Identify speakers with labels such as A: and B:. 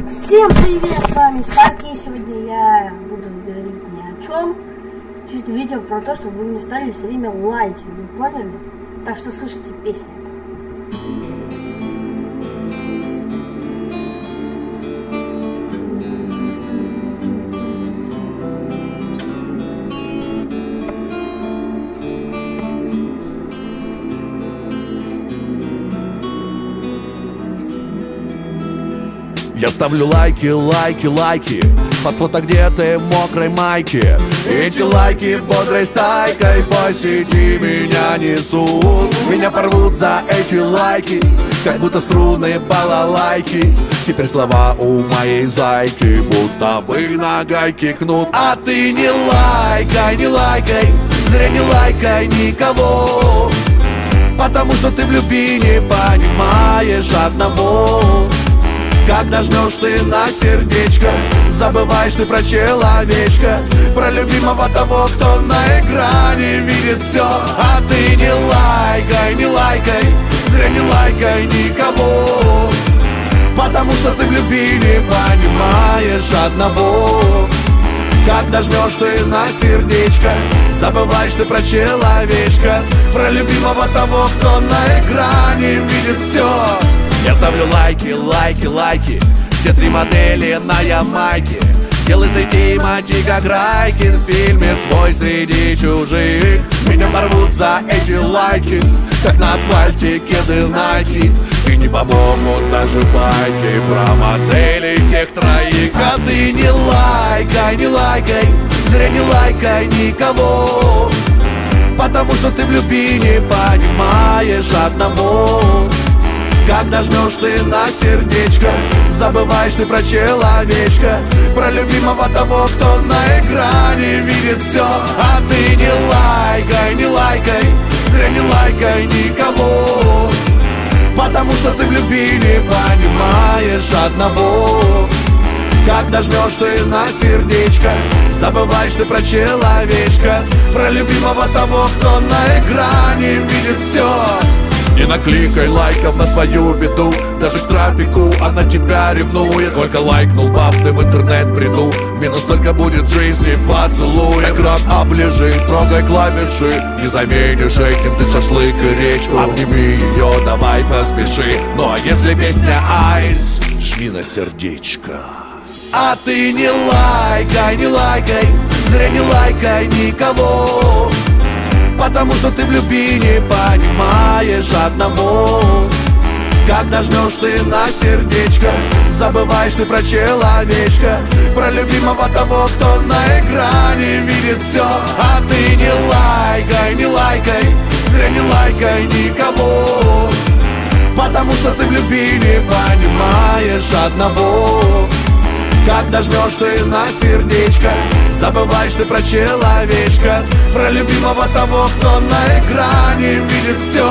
A: Всем привет, с вами Спарки. Сегодня я буду говорить ни о чем. Чисто видео про то, чтобы вы не ставили все время лайки, вы поняли? Так что слушайте песню.
B: Я ставлю лайки, лайки, лайки под фото, где ты в мокрой майке. Эти лайки бодрой стайкой по сети меня несут. Меня порвут за эти лайки, как будто струны балалайки. Теперь слова у моей зайки будто бы на гайке кнут. А ты не лайкай, не лайкай, зря не лайкай никого, потому что ты в любви не понимаешь одного. Как нажмешь ты на сердечко, забываешь ты про человечка, про любимого того, кто на экране видит все. А ты не лайкай, не лайкай, зря не лайкай никого, потому что ты в любви не понимаешь одного. Как нажмешь ты на сердечко, забываешь ты про человечка, про любимого того, кто на экране видит все. Я ставлю лайки, лайки, лайки, где три модели на Ямайке. Делай зайти мати, как Райкин в фильме «Свой среди чужих». Меня порвут за эти лайки, как на асфальте кеды Nike. И не помогут даже байки про модели тех троих. А ты не лайкай, не лайкай, зря не лайкай никого, потому что ты в любви не понимаешь одного. Как нажмешь ты на сердечко, забываешь ты про человечка, про любимого того, кто на экране видит все. А ты не лайкай, не лайкай, зря не лайкай никого, потому что ты в любви не понимаешь одного. Как нажмешь ты на сердечко, забываешь ты про человечка, про любимого того, кто на экране видит все. Не накликай лайков на свою беду, даже к трафику она тебя ревнует. Сколько лайкнул баб ты в интернет бреду, минус только будет в жизни поцелуй. Экран оближи, трогай клавиши, не заменишь этим ты шашлык и речку. Обними ее, давай поспеши, ну а если песня айс, жми на сердечко. А ты не лайкай, не лайкай, зря не лайкай никого, потому что ты в любви не понимаешь одного. Как нажмешь ты на сердечко, забываешь ты про человечка, про любимого того, кто на экране видит все. А ты не лайкай, не лайкай, зря не лайкай никого, потому что ты в любви не понимаешь одного. Как нажмешь ты на сердечко, забываешь ты про человечка, про любимого того, кто на экране видит все.